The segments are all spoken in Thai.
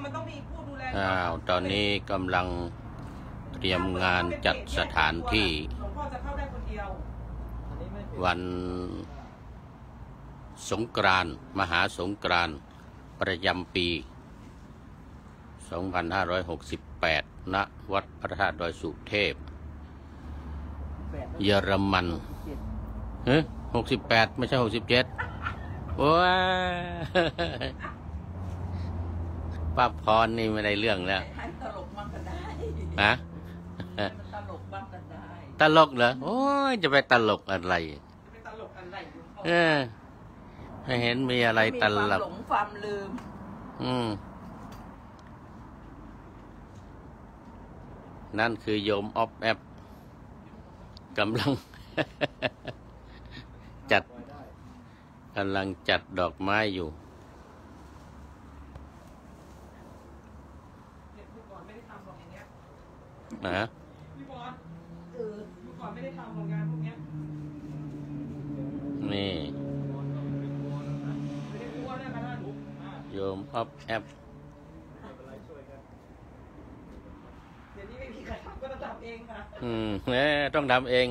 มันต้องมีผู้ดูแลตอนนี้กำลังเตรียมงานจัดสถานที่หลวงพ่อจะเข้าได้คนเดียววันสงกรานต์มหาสงกรานต์ประจำปี 2568 ณ วัดพระธาตุดอยสุเทพ เยอรมัน68 ไม่ใช่ 67 โอ้ยป้าพรนี่ไม่ได้เรื่องแล้วตลกบ้างก็ได้ฮะตลกบ้างก็ได้ตลกเหรอโอ้ยจะไปตลกอะไรไม่เห็นมีอะไรตลกหลงความลืมนั่นคือโยมออฟแอปกำลัง จัดดอกไม้อยู่นะพี่บอลเมื่อก่อนไม่ได้ทำงานพวกนี้นี่โยมออฟแอปเดี๋ยวนี้ไม่มีใครทำก็ต้องทำเองค่ะต้องทำเอง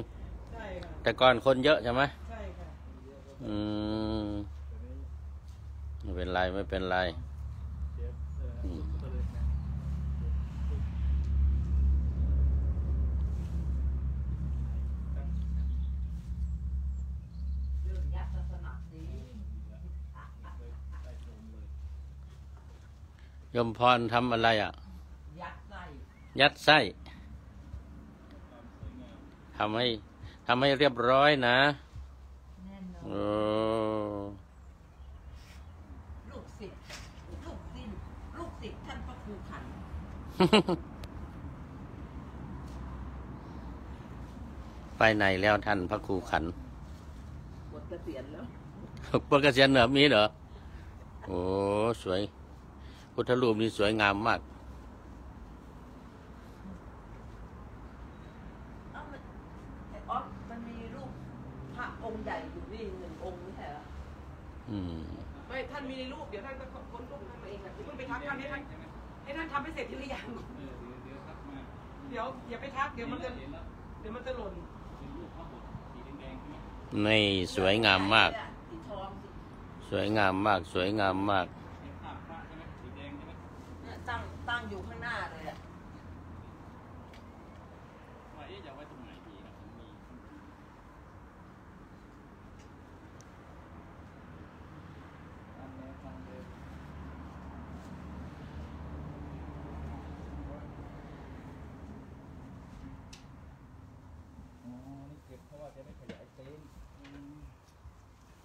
ใช่ค่ะแต่ก่อนคนเยอะใช่ไหมใช่ค่ะไม่เป็นไรไม่เป็นไรยมพรทำอะไรอ่ะยัดไส้ทำให้เรียบร้อยนะลูกศิษย์ท่านพระครูขันไปไหนแล้วท่านพระครูขันปลดเกษียณแล้วปลดเกษียณเหรอมีเหรอโอ้สวยพุทธรูปนี่สวยงามมากมันมีรูปพระองค์ใหญ่อยู่นี่1 องค์ไม่ใช่เหรอไม่ท่านมีในรูปเดี๋ยวท่านก็ค้นรูปท่านมาเองนะเพิ่งไปทักท่านให้ท่านทำให้เสร็จทีละอย่างเดี๋ยวอย่าไปทักเดี๋ยวมันจะหล่นนี่สวยงามมากสวยงามมากสวยงามมากตั้งอยู่ข้างหน้าเลยอ่ะ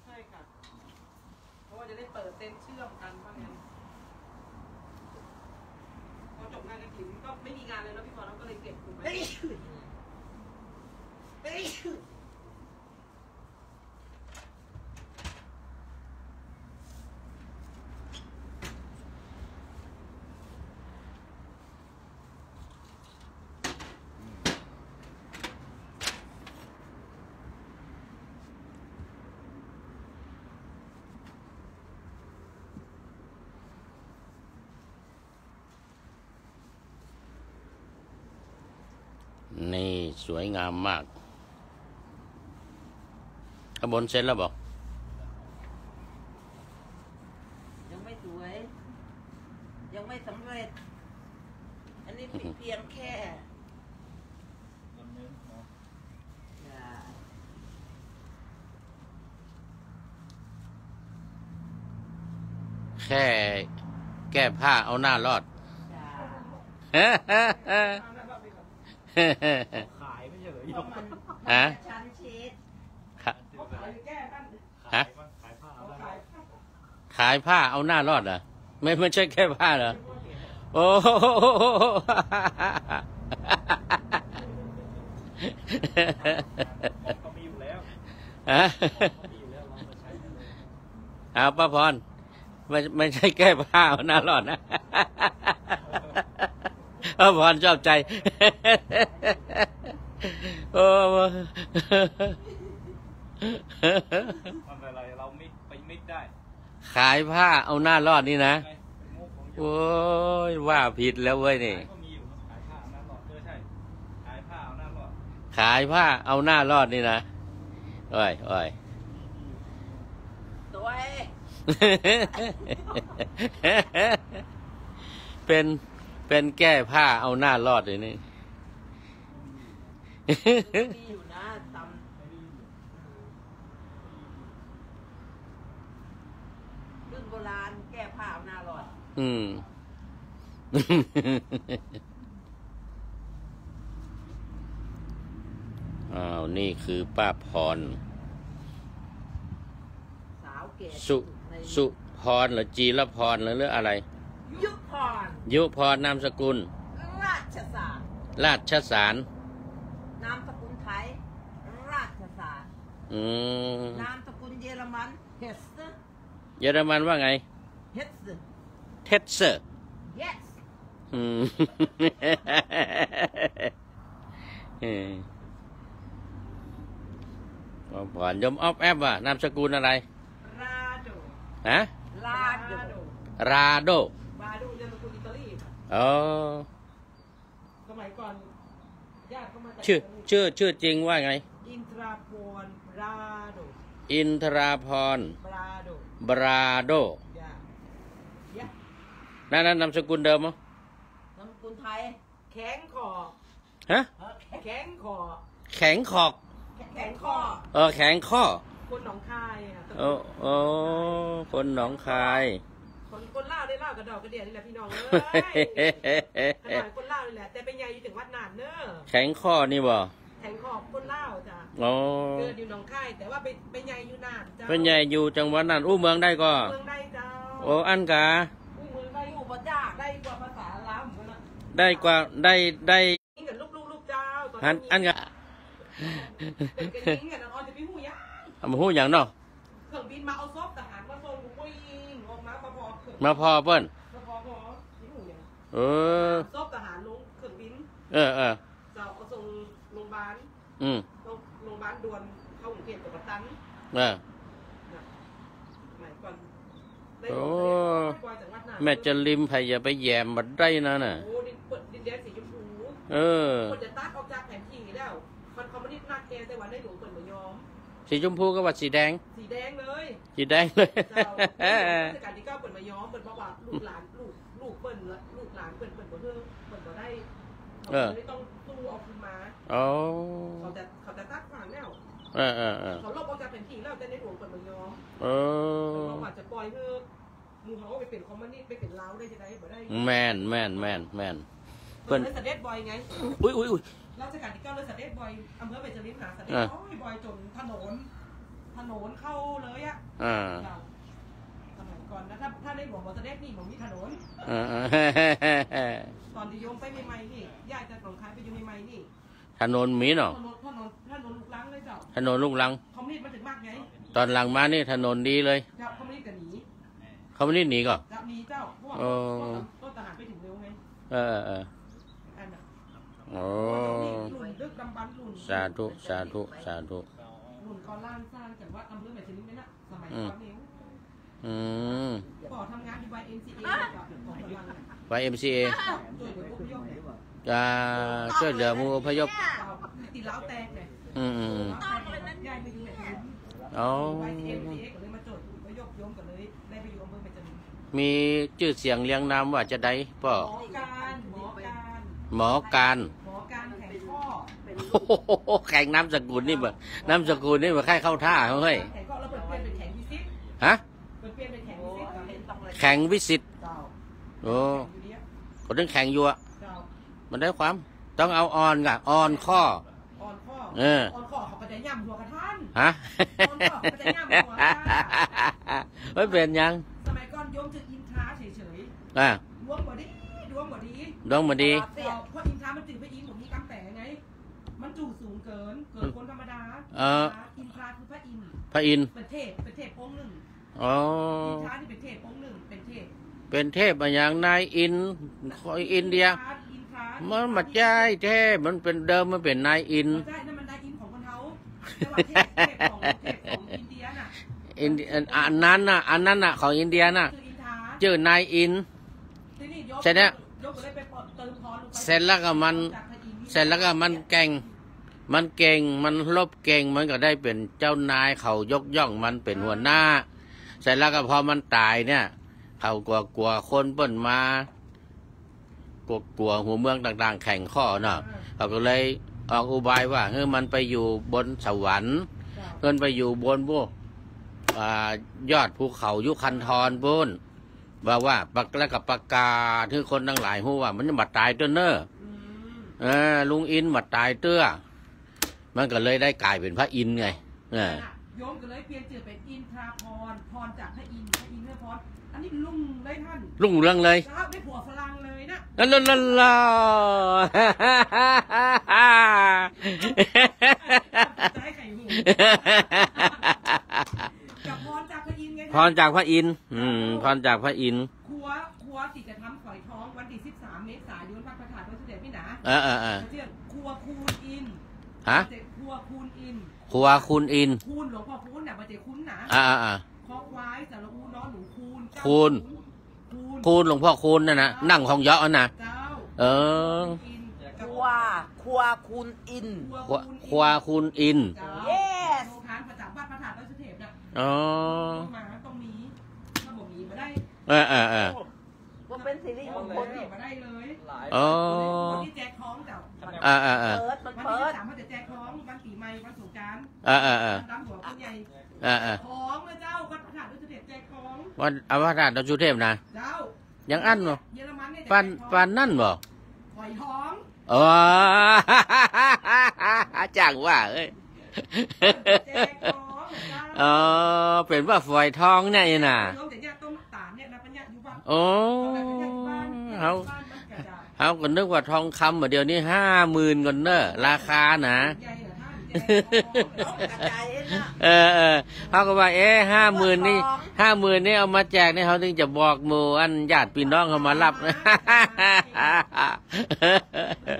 ใช่ค่ะเพราะว่าจะได้เปิดเต็นท์เชื่อมกันเพราะงั้นพอจบงานกฐินก็ไม่มีงานเลยแล้วพี่พรเราก็เลยเก็บถูกไหมนี่สวยงามมากขบวนเสร็จแล้วบอกยังไม่สวยยังไม่สำเร็จอันนี้เพียงแค่แก้ผ้าเอาหน้ารอดขายไม่ใช่เหรอฮะขายผ้าเอาหน้ารอดเหรอไม่ใช่แค่ผ้าเหรอโอ้ก็มีอยู่แล้วป้าพรไม่ใช่แก้ผ้าเอาหน้ารอดนะป้าพรชอบใจโอ้อะไรเรามิกไปมิกได้ขายผ้าเอาหน้ารอดนี่นะ โอ้ยว่าผิดแล้วเว้ยนี่ ก็มีอยู่ขายผ้าเอาหน้ารอดใช่ขายผ้าเอาหน้ารอด ขายผ้าเอาหน้ารอดนี่นะโอ้ยโอ้ย ตัวเอง เป็นแก้ผ้าเอาหน้ารอดเลยนี่ มีอยู่นะตำรุ่นโบราณแก้ผ้าเอาหน้ารอด อืม อ้าวนี่คือป้าพร สาวเกศ สุพรหรือจีรพรหรืออะไร ยุพร ยุพรนามสกุล ราชสาร ราชสาร นามสกุลไทย ราชสาร อืม นามสกุลเยอรมันเฮสเซ เยอรมันว่าไง เฮสเซ เทสเซอร์ yes อืม ผ่อนยมออฟแอปว่ะนามสกุลอะไร ราโด ฮะ ลาโด ราโด บาดูนามสกุลอิตาลีค่ะ อ๋อ สมัยก่อนญาติเขามาจาก ชื่อจริงว่าไง อินทราพรราโด อินทราพร บราโด บราโด ยาเยะ นั่นนามสกุลเดิมมั้ง นามสกุลไทย แข็งคอ ฮะ แข็งคอ แข็งขอก แข็งคอ แข็งข้อ คนหนองคายค่ะ โอ้คนหนองคาย คนเล่าวได้เล่าวกระดอกกระเดียนี่แหละพี่น้องเอ้ยขนาดคนเล่าวนี่แหละแต่เป็นไงอยู่ถึงวัดนานเนอะ แข็งข้อนี่บ่ แข็งคอคนเล่าวจ้ะ อ๋อ เกิดอยู่หนองคายแต่ว่าไปใหญ่อยู่นานเจ้า เป็นใหญ่อยู่จังหวัดนั้นอู้เมืองได้ก็ เมืองได้เจ้า โอ้อันกา อู้เมืองได้อู้บ่จ้าได้กว่าภาษาลาวเหมือนกันนะ ได้กว่าได้ ยิงกับลูกเจ้าตอน อันกา เป็นกันยิงกันอ๋อจะไปหูยะ เอามาพูดอย่างเนาะ เครื่องบินมาเอาซบทหารมาส่งกูก็ยิงออกมาพอเครื่อง มาพอเปิ้น พอยิงหูยัง เออ ซบทหารลงเครื่องบิน เออ เจ้าเอาส่งโรงพยาบาล อืม โรงพยาบาลด่วนเข้ากรุงเทพกับกัปตัน เออ สมัยก่อนได้ โอ้ ปล่อยจากวัดนา แม่จะริมไผอย่าไปแยมบัดได้นะน่ะ โอ้ดินเปิดดินแดนสีชมพู เออ คนจะตัดออกจากแผนที่แล้วมันคอมมิวนิสต์นักแกแต่วันได้หลวงเปิดมายอม สีชมพูก็ว่าสีแดง สีแดงเลย สีแดงเลย เจ้าราชการที่ 9เปิดมายอมเปิดบอกว่าลูกหลานลูกเปิดลูกหลานเปิดบ่เพิ่งเปิดบ่ได้เขาไม่ต้องสู้เอาคืนมา อ๋อ เขาจะตัดฝั่งแล้ว เออ เขาลบออกจากแผนที่แล้วแต่ในหลวงเปิดมายอม เออ บอกว่าจะปล่อยเพื่อมูเขาไปเป็นคอมมิวนิสต์ไปเป็นลาวได้จะได้บ่ได้ แม่น เปิดเลยสเด็จบอยไง อุ้ย ราชการที่ 9เลยสเด็จบอยอำเภอเบญจรินหาสเด็จโอ้ยบอยจนถนนเข้าเลยอะ อ่า สมัยก่อนนะถ้าในหลวงบอกสเด็จนี่ผมมีถนน ตอนที่โยมไปใหม่ๆนี่ญาติจากหนองคายไปอยู่ใหม่ๆนี่ ถนนมีเนาะ ถนนลูกลังเลยเจ้า ถนนลูกลัง คอมมิวนิสต์มันถึงมากไง ตอนหลังมานี่ถนนดีเลย เจ้าคอมมิวนิสต์ก็หนี เขาไม่ได้หนีก็ จะมีเจ้าเพราะว่าต้นทหารไปถึงเร็วไง เออ อันน่ะ โอ้ รุ่นดึกดำบรรพ์รุ่น สาธุ รุ่นก่อนล่างสร้างจากวัดอำเภอแม่ชนิดไหมนะสมัยก่อนนิ้ว อืม ปอทำงานอยู่ YMCA กับของกำลัง ไป MCA ช่วยเหลือผู้ยกเนี่ย จะช่วยเหลือหมู่อพยพ ตีเล้าแตกเลย อืม ย้ายไปอยู่แม่ชนิด อ๋อ YMCA ก็เลยมาโจทย์ผู้ยกโยมก็เลยได้ไปอยู่อำเภอแม่ชนิด มีชื่อเสียงเรียงนามว่าจะได้ป่อ หมอการ หมอการ แข่งข้อ โอ้โหแข่งน้ำสกุลนี่บ่น้ำสกุลนี่บ่ใครเข้าท่าเขาเฮ้ย แข่งข้อแล้วเปิดเปลี่ยนเป็นแข่งพิซิต ฮะ เปิดเปลี่ยนเป็นแข่งพิซิตเห็นต้องเลย แข่งวิสิต เจ้า โอ้ อยู่ดี คนนึงแข่งอยู่อะ เจ้า มันได้ความ ต้องเอาออนกะออนข้อ อ่อนข้อ เออ อ่อนข้อเขาก็จะย่ำหัวกระท่าน ฮะ อ่อนข้อเขาก็จะย่ำหัวกระท่าน ไม่เป็นยัง สมัยก่อนโยมจะอินทราเฉย อ่ะ ๆดวงบ่ดีดวงบ่ดี ดองมาดี เพราะอินทรามันจึงไปอินผมมีกำแปงไง มันจู่สูงเกินคนธรรมดา อินทราคือพระอินทร์ พระอินทร์ เป็นเทพองค์หนึ่ง อ๋อ อินทราที่เป็นเทพองค์หนึ่งเป็นเทพ เป็นเทพมาอย่างนายอินอินเดีย อินทรา มันมาใช่เทพมันเป็นเดิมมันเป็นนายอิน ใช่นั่นมันได้อินของคนเขาแต่ว่าเทพของอินเดียน่ะ อันนั้นน่ะของอินเดียน่ะ คืออินทรา ชื่อนายอิน เสร็จแล้ว ยกเลยไปเติมพรลงไป เสร็จแล้วก็มัน จากพระอินทร์ เสร็จแล้วก็มันเก่ง มันลบเก่ง มันก็ได้เป็นเจ้านายเขายกย่องมันเป็นหัวหน้า เสร็จแล้วก็พอมันตายเนี่ย เขากลัวคนเปิ้นมากลัวหัวเมืองต่างๆ แข่งข้อเนาะเขาก็เลยออกอุบายว่ามันไปอยู่บนสวรรค์มันไปอยู่บนพวกยอดภูเขายุคันธรบุญบอกว่าแล้วกับประกาศที่คนทั้งหลายรู้ว่ามันจะมาตายเตื้อเนอลุงอินมาตายเตื้อมันก็เลยได้กลายเป็นพระอินทร์ไงโยมก็เลยเปลี่ยนชื่อเป็นอินทราพรพรจากพระอินทร์พระอินทร์พรอันนี้ลุงเลยท่านลุงเรื่องเลยครับไม่ผัวฝรั่งเลยนะลาจะให้ไข่หูกับพรจากพระอินทร์ไงพรจากพระอินทร์พรจากพระอินทร์ครัวติจะทำฝอยทองวันที่13 เมษายนพระประธานพระเสด็จพี่หนาเชื่อครัวคูณอินฮะครัวคูณอินครัวคูณอินคูณหลวงพ่อคูณเนี่ยมาเจคุ้นหนาคอควายสารอูน้อหนูคูณหลวงพ่อคูณนะนั่งห้องเยาะนะครัวคูณอินครัวคูณอินyes ทานประจำบ้านประธานพระเสด็จเนี่ยมาต้องมีถ้าบอกมีมาได้ก็เป็นสิริมงคลมาได้เลยคนที่แจกท้องเจ้ามันเปิดถามว่าจะแจกท้องวันปีใหม่วันสงกรานต์ตามหัวคุณใหญ่ท้องนะเจ้าวัดพระธาตุดอยสุเทพแจกท้องวันพระธาตุดอยสุเทพนะเจ้ายังอั้นบ่เยอรมันเนี่ยปานนั่นบ่ปล่อยท้องจังว่าเอ้ยแจกท้องเป็นว่าฝอยทองเนี่ยน่ะเขาก็นึกว่าทองคำเดี๋ยวนี้50,000ก่อนเนอะราคานะเขาก็ว่า50,000นี่เอามาแจกนี่เขาถึงจะบอกหมู่อันญาติพี่น้องเขามารับนะ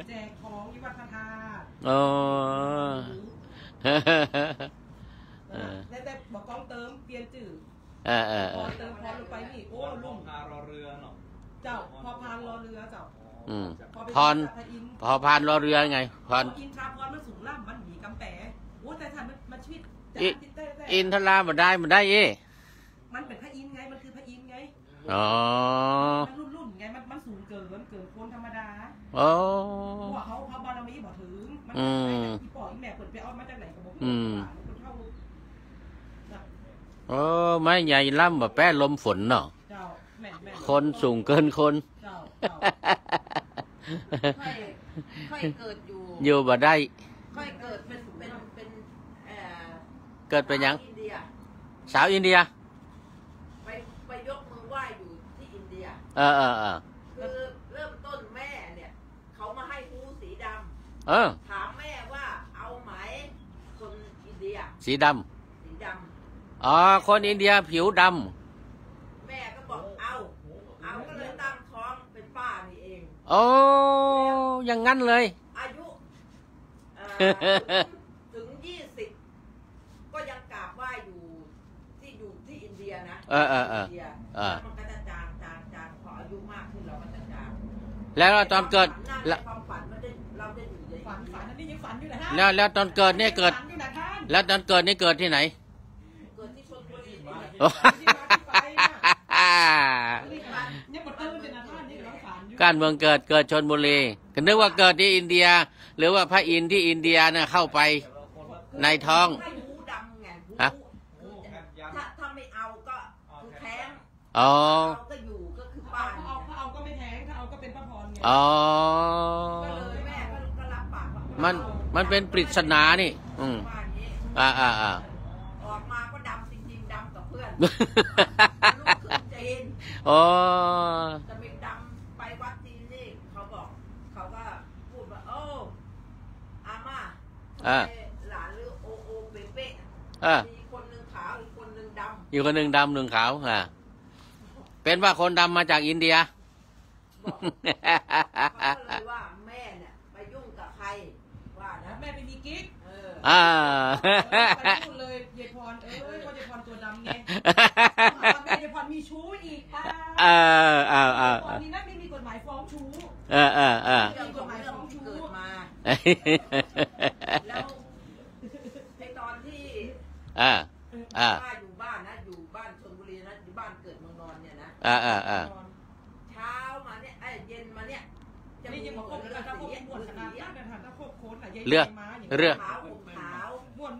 แจกของที่วัดพระธาตุแต่บอกกองเติมเปลี่ยนจื่อพอเติมพอลงไปนี่โอ้ลุงพารอเรือเนาะเจ้าพอพานรอเรือเจ้าพอพานรอเรือไงพรอินทราพรมันสูงล่ำมันหนีกำแปโอ้แต่ท่านมันชีวิตอินทรามันได้มันเป็นพระอินทร์ไงมันคือพระอินทร์ไงมันรุ่นไงมันสูงเกินคนธรรมดาว่าเขาบารมีบอกถึงมันอีปออีแม่เปิดไปเอามาจากไหนกับผมไม่ใหญ่ล่ำแบบแป้ลมฝนเนาะคนสูงเกินคนค่อยเกิดอยู่บ่ได้ค่อยเกิดเป็นเกิดเป็นยังสาวอินเดียไปยกมือไหว้อยู่ที่อินเดียคือเริ่มต้นแม่เนี่ยเขามาให้ฮูสีดำถามแม่ว่าเอาไหมคนอินเดียสีดำคนอินเดียผิวดำแม่ก็บอกเอาก็เลยตั้งท้องเป็นป้านี่เองอย่างงั้นเลยอายุถึง20ก็ยังกราบไหว้อยู่ที่อินเดียนะมันก็จะจางพออายุมากขึ้นเราก็จะจางแล้วตอนเกิดความฝันเราได้อยู่ในฝันนี่ยังฝันอยู่เลยฮะแล้วตอนเกิดเนี่ยเกิดแล้วตอนเกิดนี่เกิดที่ไหนเกิดที่ชลบุรีการเมืองเกิดชลบุรีก็นึกว่าเกิดที่อินเดียหรือว่าพระอินทร์ที่อินเดียเนี่ยเข้าไปในท้องฮะถ้าไม่เอาก็คือแท้งก็อยู่ก็คือป้าเอาก็ไม่แท้งถ้าเอาก็เป็นพระพรไงก็เลยแม่ก็รับปากมันเป็นปริศนานี่ออกมาก็ดำจริงๆดำกับเพื่อนลูกครึ่งจีนจะมีดำไปวัดจีนนี่เขาก็พูดว่าอาม่าหลานหรือโอเป๊ะมีคนหนึ่งขาวอีกคนหนึ่งดำอยู่คนหนึ่งดำหนึ่งขาวเป็นว่าคนดำมาจากอินเดียบอกเลยว่าแม่เนี่ยไปยุ่งกับใครว่านะแม่ไปมีกิ๊กพูดเลยยายพรว่ายายพรตัวดำไงแม่ยายพรมีชู้อีกตอนนี้นะไม่มีกฎหมาย เออ เรื่องของเรื่องที่เกิดมา แล้วในตอนที่ป้าอยู่บ้านนะอยู่บ้านชลบุรีนะอยู่บ้านเกิดเมืองนอนเนี่ยนะเช้ามาเนี่ยเย็นมาเนี่ยจะมีหมดเรือสีม้วนขนาดนั้นนะถ้าโคกโค้นอะเรือขาวม้วน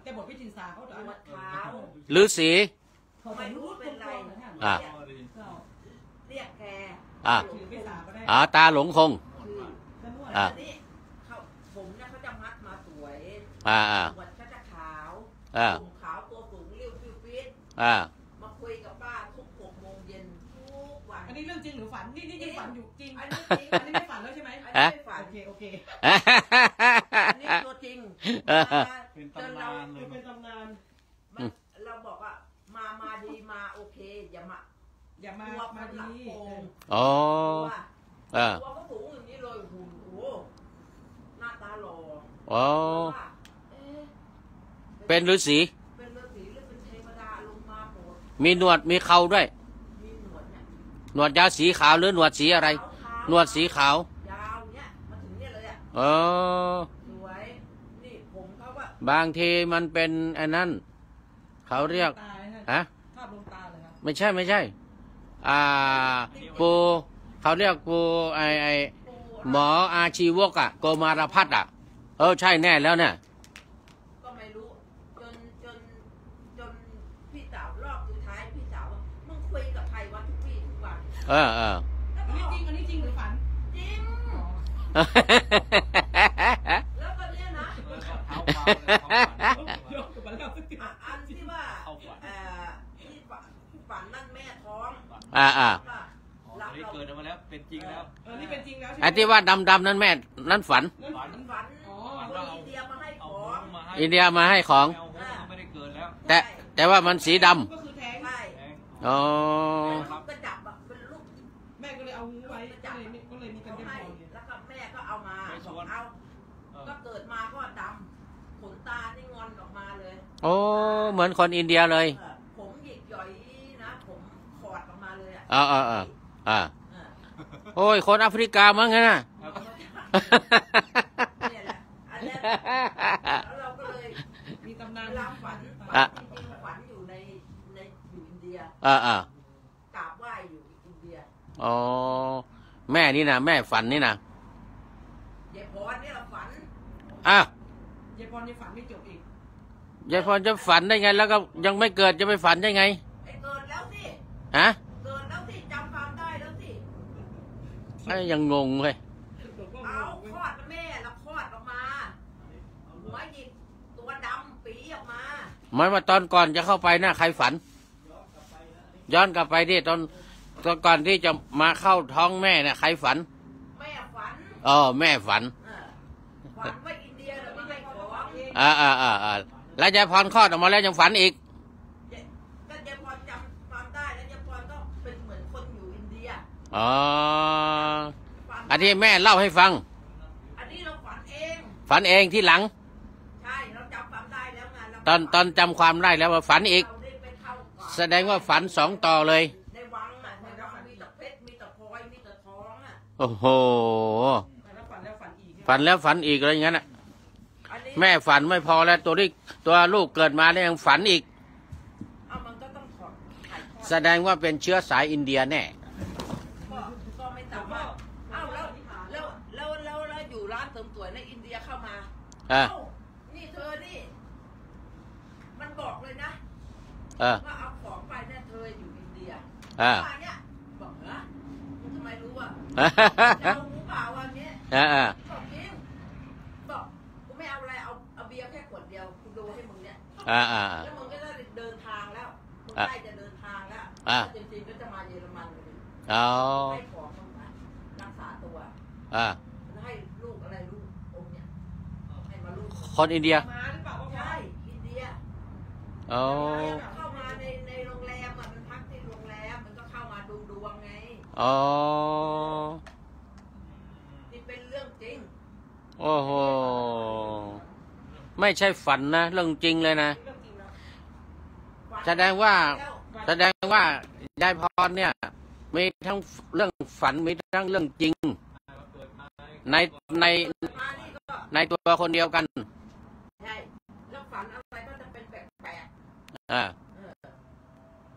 แต่บทพิจิตรสาเขาเอาขาวฤาษีไม่รู้เป็นไรเรียกแกตาหลงคงนี่ผมเนี่ยเขาจะมัดมาสวยหัวเขาจะขาวผมขาวตัวสูงเรียวฟิวฟิตมาคุยกับป้าทุก6 โมงเย็นทุกวันอันนี้เรื่องจริงหรือฝันนี่ยังฝันอยู่จริงอันนี้จริงอันนี้ไม่ฝันแล้วใช่ไหมอันนี้ไม่ฝันโอเคอันนี้ตัวจริงเป็นตำนานเลยเป็นตำนานเราบอกว่ามาดีมาโอเคอย่ามาดีอ๋อตัวก็สูงอย่างนี้เลยโอ้โหหน้าตาหล่ออ๋อเป็นฤาษีหรือเป็นเทวดาลงมาโปรดมีหนวดมีเข่าด้วยมีหนวดเนี่ยหนวดยาวสีขาวหรือหนวดสีอะไรหนวดสีขาวยาวเนี่ยมาถึงเนี่ยเลยสวยนี่ผมเขาว่าบางทีมันเป็นอันนั้นเขาเรียกฮะภาพลงตาเลยครับไม่ใช่ปูเขาเรียกปูหมออาชีวกโกมารพัฒน์ใช่แน่แล้วเนี่ยก็ไม่รู้จนพี่สาวรอบสุดท้ายพี่สาวว่ามึงคุยกับใครวะทุกวี่ทุกวันอันนี้จริงหรือฝันจริงแล้วก็เนี่ยนะอันที่ว่าที่ฝันนั่นแม่ท้องนี่เกิดมาแล้วเป็นจริงแล้วนี่เป็นจริงแล้วไอ้ที่ว่าดำนั่นแม่นั่นฝันอินเดียมาให้ของไม่ได้เกิดแล้วแต่ว่ามันสีดำก็คือแทงอ๋อก็จับเป็นลูกแม่ก็เลยเอางูไว้ก็เลยมีกันเต็มท้องแล้วก็แม่ก็เอามาเอาก็เกิดมาก็ดำขนตาที่งอนออกมาเลยโอ้เหมือนคนอินเดียเลยผมหยิกหย่อยนะผมขอดออกมาเลยโอ้ยคนแอฟริกามั้งไงนะเนี่ยแหละอันนี้แล้วเราก็เลยมีตำนานฝันอยู่ในอยู่อินเดียกราบไหว้อยู่อินเดียอ๋อแม่นี่นะแม่ฝันนี่นะยายพรนี่เราฝันยายพรยังฝันไม่จบอีกยายพรจะฝันได้ไงแล้วก็ยังไม่เกิดจะไปฝันได้ไงเกิดแล้วสิเกิดแล้วสิจำความได้แล้วสิยังงงเลยเอาคลอดแม่แล้วคลอดออกมาหัวหยิกตัวดำปีออกมาหมายว่าตอนก่อนจะเข้าไปนะใครฝันย้อนกลับไปที่ตอนก่อนที่จะมาเข้าท้องแม่เนี่ยใครฝันแม่ฝันแม่ฝันว่าอินเดียเราไม่ให้ของแล้วยายพรคลอดออกมาแล้วยังฝันอีกก็ยายพรจำความได้แล้วยายพรก็เป็นเหมือนคนอยู่อินเดียอันที่แม่เล่าให้ฟังอันนี้เราฝันเองที่หลังใช่เราจำความได้แล้วไงตอนจำความได้แล้วว่าฝันอีกแสดงว่าฝัน2 ต่อเลยในวังในวังมีแต่เพชรมีแต่พลอยมีแต่ทองโอ้โหฝันแล้วฝันอีกอะไรอย่างนั้นแม่ฝันไม่พอแล้วตัวลูกเกิดมาแล้วยังฝันอีกมันก็ต้องแสดงว่าเป็นเชื้อสายอินเดียแน่ก็ไม่ต่างว่าแล้วอยู่ร้านเสริมสวยในอินเดียเข้ามานี่เธอนี่มันบอกเลยนะว่าเอาของไปเนี่ยเธออยู่อินเดียมาเนี่ยบอกมันทำไมรู้ว่าเอาหูเปล่าวันนี้บอกจริงบอกกูไม่เอาอะไรเอาเบียร์แค่ขวดเดียวกูดูให้มึงเนี่ยแล้วมึงก็จะเดินทางแล้วมึงใกล้จะเดินทางแล้วจริงๆก็จะมาเยอรมันเลยให้ของมึงรักษาตัวให้ลูกอะไรลูกองค์เนี่ยให้มาลูกคนอินเดียใช่อินเดียเข้ามาในโรงแรมมันพักที่โรงแรมมันก็เข้ามาดูดวงไงนี่เป็นเรื่องจริงโอ้โหไม่ใช่ฝันนะเรื่องจริงเลยนะแสดงว่ายายพรเนี่ยมีทั้งเรื่องฝันมีทั้งเรื่องจริง ในใน มานี่ก็ ในตัวคนเดียวกัน ใช่แล้วฝันอะไรก็จะเป็นแปลก อ่า ๆ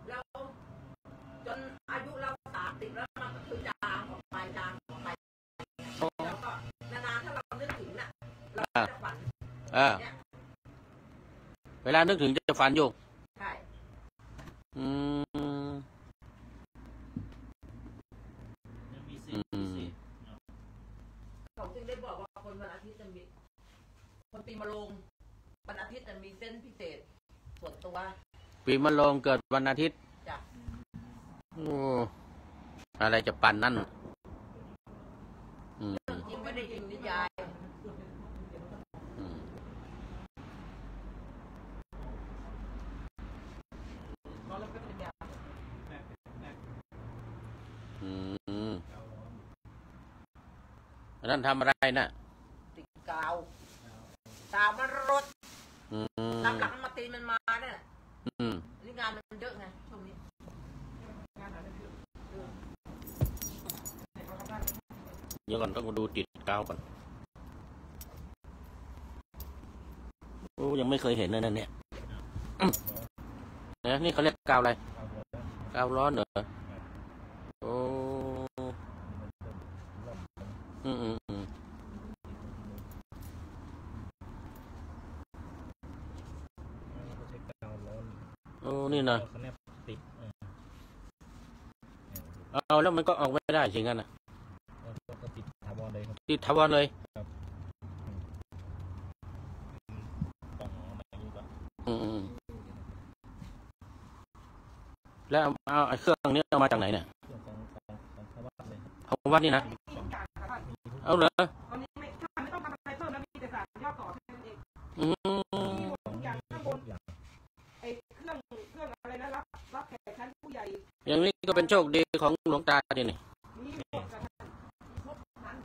แล้วจนอายุเรา30แล้วมันก็คือจางออกไปแล้วก็นานๆถ้าเรานึกถึงน่ะเราจะฝัน อ่า เนี่ย เวลานึกถึงจะฝันอยู่ ใช่ อืม ยังมีสิทธิ์มีสิทธิ์ เขาจึงได้บอกว่าคนวันอาทิตย์จะมีคนปีมะโรงวันอาทิตย์จะมีเส้นพิเศษส่วนตัว ปีมะโรงเกิดวันอาทิตย์ จ้ะ โอ้อะไรจะปั่นนั่นอืม เรื่องจริงไม่ได้ยินนิยาย อืม เราเริ่มเป็นยา อืมอันนั้นทำอะไรน่ะ ติดกาวมันรถ อืม หลังๆมาตีมันมาเนี่ย อืม นี่งานมันเยอะไงช่วงนี้ งานอะไรคือ เดี๋ยวก่อนต้องมาดูติดกาวก่อนโอ้ยังไม่เคยเห็นเลยนั่นเนี่ยเนี่ยนี่เขาเรียกกาวอะไรกาวร้อนเหรอโอ้อืมอืมอืม เขาใช้กาวร้อน โอ้นี่นะ เขาแนบติด เอาแล้วมันก็ออกไม่ได้จริงกันนะ ก็ติดถาวรเลยครับ ติดถาวรเลย ต้องอะไรอย่างนี้ก่อน อืมอืมแล้วเอาไอ้เครื่องนี้เอามาจากไหนเนี่ย เรื่องของพระวัดเลยครับ เอาวัดนี่นะ มีทุกอย่างค่ะท่าน เอาเหรอ ตอนนี้ไม่ท่านไม่ต้องทำอะไรเพิ่มนะมีแต่สารย่อต่อแค่นั้นเอง อืม มีหมดทุกอย่างข้างบน อย่าง ไอ้เครื่องอะไรนะรับแขกชั้นผู้ใหญ่ อย่างนี้ก็เป็นโชคดีของหลวงตาดินี่ มีหมดกับท่านครบนั้น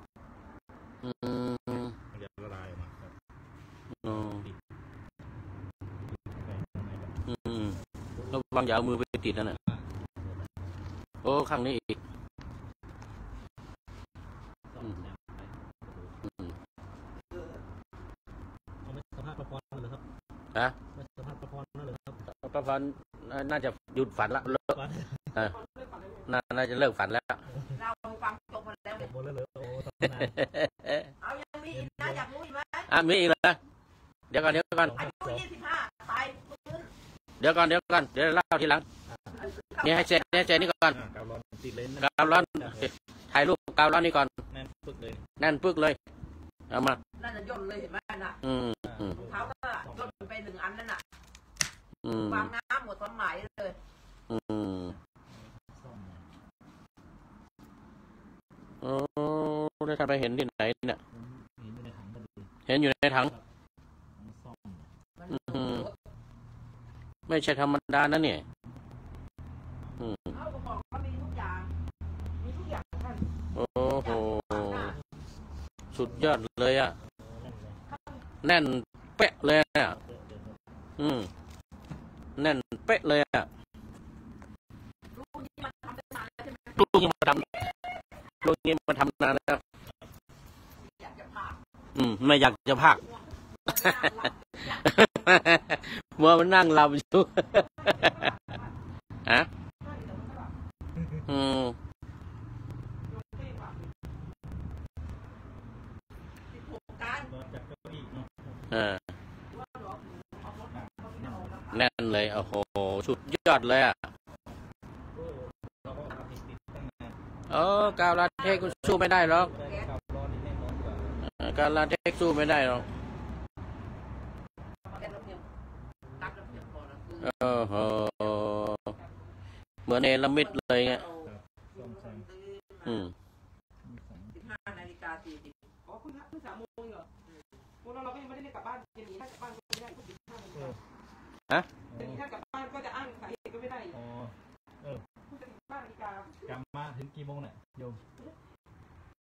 อืม เดี๋ยวละลายออกมาครับ อ๋อ ติดไปข้างในครับ อืมระวังอย่าเอามือไปติดนั่นน่ะโอ้ข้างนี้อีก ซ่อมแซมไป อืม เอาไม่สภาพประพรนั่นเลยครับ ฮะ ไม่สภาพประพรนั่นเลยครับ ประพันธ์น่าจะหยุดฝันละเลิก วัน เออน่าจะเลิกฝันแล้ว เราฟังจบหมดแล้ว หมดแล้วเลยโอ้ทำนาน เอายังมีอีกนะอยากรู้อีกไหม มีอีกเหรอเดี๋ยวก่อน อายุ25ตายฟื้น เดี๋ยวเล่าทีหลังนี่ให้เสร็จนี่ก่อน กาวร้อนติดเลยนะ กาวร้อนถ่ายรูปกาวร้อนนี่ก่อน แน่นปึ๊กเลย แน่นปึ๊กเลยเอามา นั่นน่ะย่นเลยเห็นไหมน่ะ อืมอืม รองเท้าก็ย่นไป1 อันนั่นน่ะ อืม วางน้ำหมดความหมายเลย อืม ซ่อม โอ้ได้ทำไปเห็นที่ไหนเนี่ย ผมเห็นอยู่ในถังก็ดี เห็นอยู่ในถัง ซ่อม มัน อืม ไม่ใช่ธรรมดานะเนี่ยอืม เขาก็บอกว่ามีทุกอย่าง มีทุกอย่างท่าน โอ้โหสุดยอดเลยอ่ะแน่นเป๊ะเลยอ่ะอืมแน่นเป๊ะเลยอ่ะ ลูกนี่มันทำได้นานแล้วใช่ไหม ลูกนี้มาทำนานแล้ว อยากจะพา ไม่อยากจะพัก มัวมันนั่งหลับอยู่ ฮะอืม 16 การ รถจากเก้าอี้เนาะ แน่นเลยโอ้โหสุดยอดเลยอ่ะ โอ้เราก็ทำติดตั้งนาน กาวลาเทคสู้ไม่ได้หรอก กาวร้อนนี่แน่นอนกว่า กาวลาเทคสู้ไม่ได้หรอก แกระเบียบตักระเบียบพอแล้ว โอ้โหเหมือนเนรมิตเลยไง ซ่อมแซม อืม 15:40 อ๋อเพิ่ง3 โมงเหรอพวกเราก็ยังไม่ได้กลับบ้านเย็นนี้ถ้ากลับบ้านก็ไม่ได้ก็15 โมง ฮะ เย็นนี้ถ้ากลับบ้านก็จะอ้างสาเหตุก็ไม่ได้ อ๋อ เพิ่งจะถึงบ้านนาฬิกาก ลับมาถึงกี่โมงเนี่ยโยม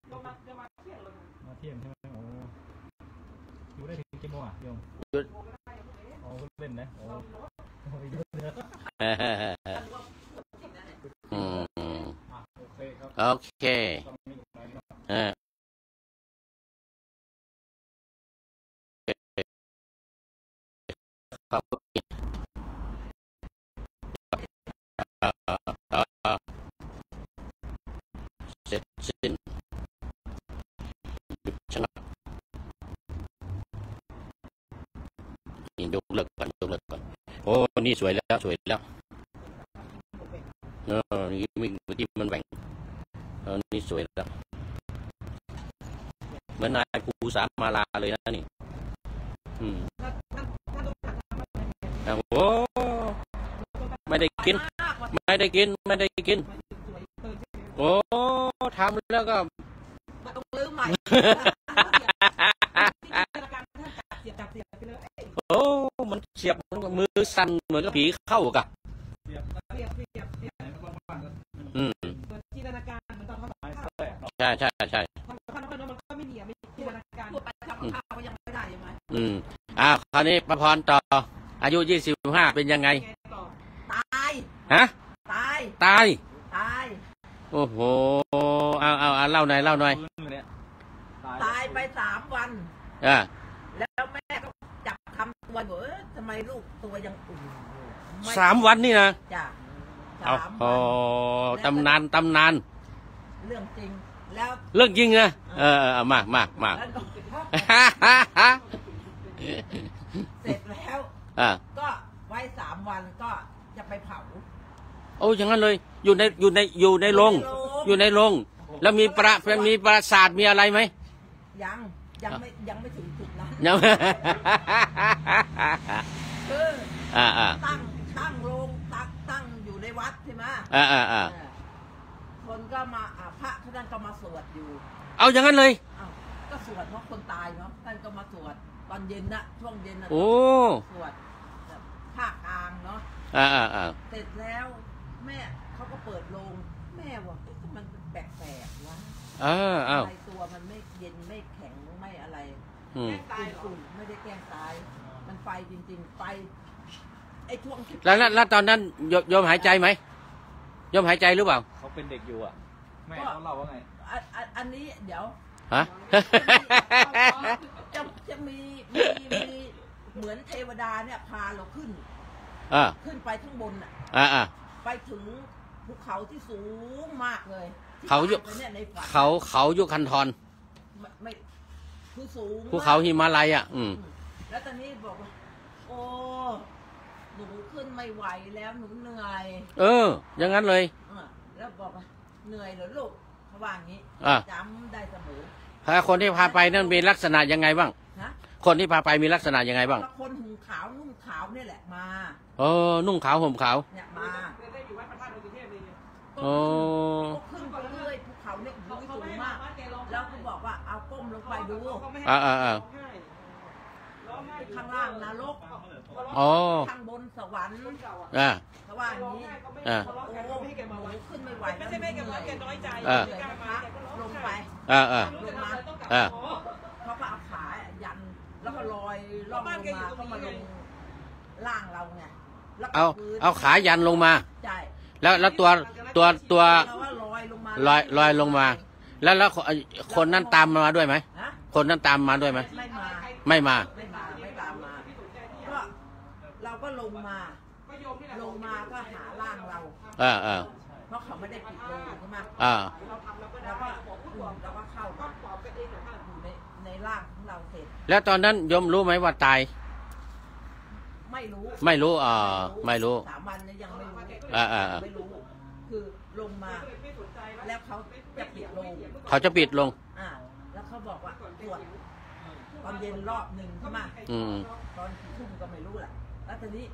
เรามาเที่ยงเลย มาเที่ยงใช่ไหมโอ้อยู่ได้ถึงกี่โมงอ่ะโยม โมงก็ได้ยังไม่เห็น อ๋อเล่นนะโอ้ เรา โหเยอะเลย อืม โอเคครับ โอเค ต้องมีอะไรนะ เออ ครับเสร็จสิ้นหยุดชะงักยกเลิกก่อนยกเลิกก่อนโอ้นี่สวยแล้วสวยแล้วนี่เมื่อกี้มันแหว่งนี่สวยแล้วเหมือนนายภูสามมาลาเลยนะนี่โอ้ไม่ได้กินไม่ได้กินไม่ได้กินโอ้ทำแล้วก็ต้องลื้อใหม่โอ้มันเสียบมือสั่นเหมือนกับผีเข้ากะจินตนาการเหมือนตอนเขาใช่ใช่ใช่มันก็ไม่เหนียวไม่จินตนาการพูดไปทำข้าวก็ยังไม่ได้ยังไงคราวนี้ประพรต่ออายุ25เป็นยังไงตายฮะตายโอ้โหเอาเล่าหน่อยตายไป3 วันแล้วแม่ก็จับคำตัวบอกทำไมลูกตัวยังอุ่น3 วันนี่นะจ้ะตำนานเรื่องจริงแล้วเรื่องจริงนะมาเสร็จแล้วก็ไว้3 วันก็จะไปเผาโอ้อย่างนั้นเลยอยู่ในโรงแล้วมีปราสาทมีอะไรไหมยังไม่ถึงจุดนั้นตั้งโรงตั้งอยู่ในวัดใช่ไหมคนก็มาพระท่านก็มาสวดอยู่เอาอย่างนั้นเลยก็สวดเพราะคนตายเนาะท่านก็มาสวดตอนเย็นนะช่วงเย็นนะสวดภาคกลางเนาะเสร็จแล้วแม่เขาก็เปิดโรงแม่ว่ามันแปลกๆวะในตัวมันไม่เย็นไม่แข็งไม่อะไรแกล้งตายหรอไม่ได้แกล้งตายมันไฟจริงๆไฟไอ้ช่วงแล้วตอนนั้นโยมหายใจไหมโยมหายใจหรือเปล่าเขาเป็นเด็กอยู่แม่เขาเล่าว่าไงอันนี้เดี๋ยวฮะจะมีเหมือนเทวดาเนี่ยพาเราขึ้นไปข้างบนไปถึงภูเขาที่สูงมากเลยเขายุคันธรไม่คือสูงภูเขาหิมาลัยแล้วตอนนี้บอกว่าโอ้หนูขึ้นไม่ไหวแล้วหนูเหนื่อยอย่างนั้นเลยแล้วบอกว่าเหนื่อยเหรอลูกเขาว่าอย่างนี้จำได้เสมอคนที่พาไปนั่นมีลักษณะยังไงบ้างคนที่พาไปมีลักษณะยังไงบ้างคนห่มขาวนุ่งขาวนี่แหละมานุ่งขาวห่มขาวเนี่ยมาได้อยู่วัดพระธาตุดอยสุเทพเลยขึ้นไปเรื่อยภูเขาเนี่ยสูงมากแล้วก็บอกว่าเอาก้มลงไปดูข้างล่างนรกข้างบนสวรรค์เขาว่าอย่างนี้โอ้ขึ้นไม่ไหวไม่ใช่แม่แกบอกแกน้อยใจลงไปลงมาเขาก็เอาขายันแล้วก็ลอยล่องลงมาก็มาลงล่างเราไงเอาขายันลงมาใช่แล้วตัวลอยลงมาแล้วคนนั้นตามมาด้วยไหมคนนั้นตามมาด้วยไหมไม่มาตามมาก็เราก็ลงมาก็หาล่างเราเพราะเขาไม่ได้ปิดโรงใช่ไหมแล้วก็เข้ามาอยู่ในร่างของเราเสร็จแล้วตอนนั้นยมรู้ไหมว่าตายไม่รู้ไม่รู้3 วันนี้ยังไม่รู้ไม่รู้คือลงมาแล้วเขาจะปิดโรงแล้วเขาบอกว่าตรวจตอนเย็นรอบหนึ่งใช่ไหมตอนทุ่มก็ไม่รู้แหละแล้วทีนี้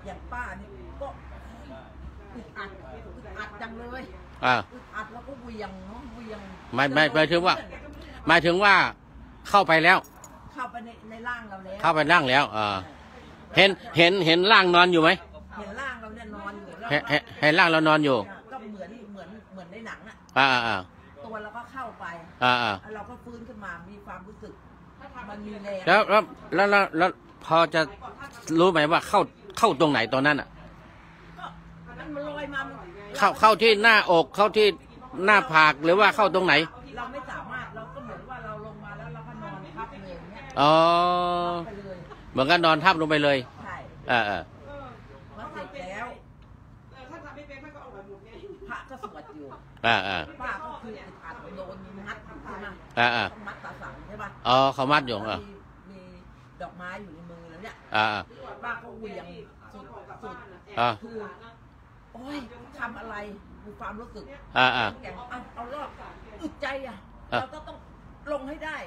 อย่างป้านี่ก็อึดอัดจังเลยอึดอัดแล้วก็เวียงไม่หมายถึงเข้าไปแล้วเข้าไปในร่างเราแล้วเข้าไปร่างแล้วเห็นร่างนอนอยู่ไหมเห็นร่างเราเนี่ยนอนอยู่เห็นร่างเรานอนอยู่ก็เหมือนในหนังตัวเราก็เข้าไปเราก็ฟื้นขึ้นมามีความรู้สึกมันมีแรงแล้วพอจะรู้ไหมว่าเข้าตรงไหนตอนนั้นมันลอยมาเข้าที่หน้าอกเข้าที่หน้าผากหรือว่าเข้าตรงไหนเราไม่สามารถเราก็เหมือนว่าเราลงมาแล้วเราก็นอนพับเลยเนี่ยอ๋อ เหมือนกันนอนทับลงไปเลย ใช่ เออ เออ พอเสร็จแล้ว ท่านทำไม่เป็นท่านก็เอาแบบหมดไง พระก็สวดอยู่ ป้าก็คืออัดโดนมัดอยู่ใช่ไหม ต้องมัดตาสังใช่ป่ะ อ๋อเขามัดอยู่มีดอกไม้อยู่ในมือแล้วเนี่ย อ่า ป้าก็เหวี่ยงสุด คือโอ้ยทำอะไรมีความรู้สึกแกเอารอบอึดใจอ่ะเราก็ต้องลงให้ได้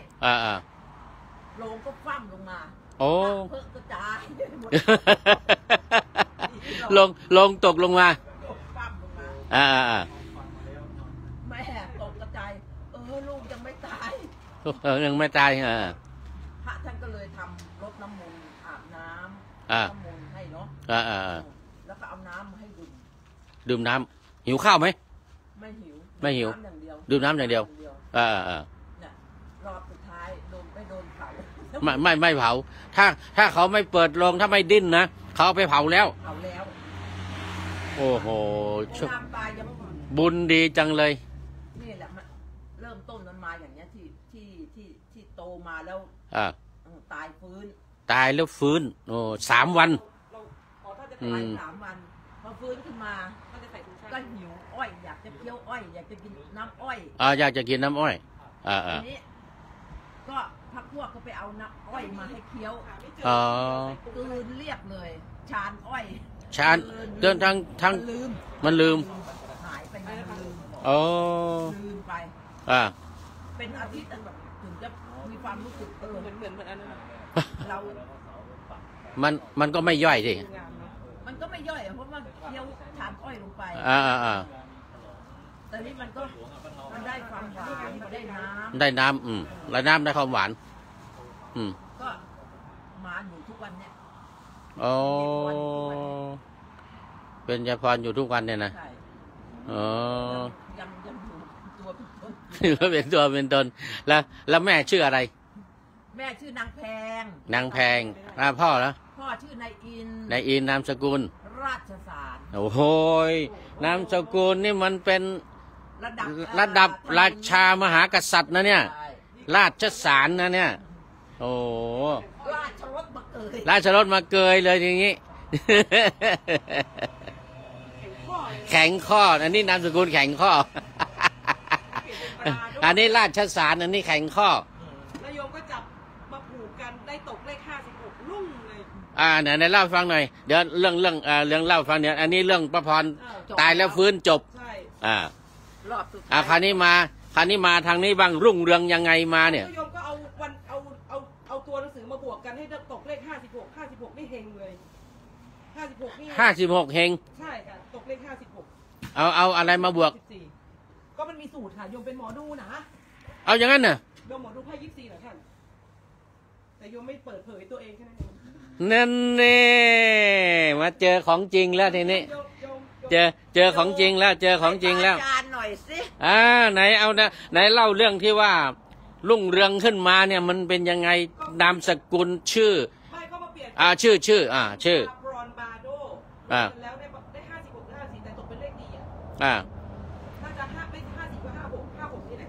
ลงก็คว่ำลงมา โอ้ เพิ่งกระจายหมด ลงตกลงมา คว่ำลงมา แม่ตกกระจายลูกยังไม่ตาย ยังไม่ตายพระท่านก็เลยทำรดน้ำมนต์อาบน้ำ อ่า น้ำมนต์ให้เนาะ แล้วก็เอาน้ำมาให้ดื่ม ดื่มน้ำหิวข้าวไหม ไม่หิว ไม่หิว น้ำอย่างเดียว ดื่มน้ำอย่างเดียวเนี่ยรอบสุดท้ายไม่โดนเผา ไม่เผาถ้าเขาไม่เปิดโรงถ้าไม่ดิ้นนะเขาเอาไปเผาแล้ว เผาแล้ว โอ้โห น้ำตายยัง บุญดีจังเลย นี่แหละมันเริ่มต้นมันมาอย่างเงี้ยที่โตมาแล้วตายฟื้น ตายแล้วฟื้นโอ้3 วัน ถ้าจะตาย3 วันพอฟื้นขึ้นมาก็หิวอ้อยอยากจะเคี้ยวอ้อยอยากจะกินน้ำอ้อยอยากจะกินน้ำอ้อยทีนี้ก็พักพวกก็ไปเอาน้ำอ้อยมาให้เคี้ยวกลืนเรียบเลยชานอ้อยชานเดินทั้งมันลืมหายไปมันลืมลืมไปเป็นอาทิตย์ถึงจะมีความรู้สึกเหมือนอันนั้นเรามันก็ไม่ย่อยสิมันก็ไม่ย่อยเพราะว่าเคี้ยวชานอ้อยลงไปแต่นี่มันได้ความหวานได้น้ำแล้วน้ำได้ความหวานก็มาอยู่ทุกวันเนี่ยเป็นยาพรอยู่ทุกวันเนี่ยนะยังอยู่ตัวเป็นตนเป็นตัวเป็นตนแล้วแม่ชื่ออะไรแม่ชื่อนางแพงพ่อเหรอพ่อชื่อนายอินนามสกุลราชสาร โอ้โหนามสกุลนี่มันเป็นระดับราชามหากษัตริย์นะเนี่ยราชสารนะเนี่ยโอ้ราชรถมาเกยเลยอย่างนี้แข็งข้ออันนี้นามสกุลแข็งข้ออันนี้ราชสารอันนี้แข็งข้อแล้วโยมก็จับมาผูกกันได้ตกเลข56รุ่งเลยไหนเล่าฟังหน่อยเดี๋ยวเรื่องเล่าฟังเนี่ยอันนี้เรื่องประพรตายแล้วฟื้นจบใช่รอบสุดท้ายคราวนี้มาทางนี้บ้างรุ่งเรืองยังไงมาเนี่ยโยมก็เอาตัวหนังสือมาบวกกันให้ตกเลข56นี่เฮงเลย56นี่56เฮงใช่ค่ะตกเลข56เอาอะไรมาบวกก็มันมีสูตรค่ะโยมเป็นหมอดูนะเอาอย่างนั้นน่ะโยมหมอดูไพ่24เหรอท่านแต่โยมไม่เปิดเผยตัวเองแค่นั้นเองนั่นแน่มาเจอของจริงแล้วทีนี้เจอของจริงแล้วอาจารย์หน่อยสิไหนเอานะไหนเล่าเรื่องที่ว่ารุ่งเรืองขึ้นมาเนี่ยมันเป็นยังไงนามสกุลชื่อไม่ก็มาเปลี่ยนชื่อบรอนบาโดแล้วได้56 54แต่ตกเป็นเลขดีถ้าจะไม่50ก็56นี่แหละ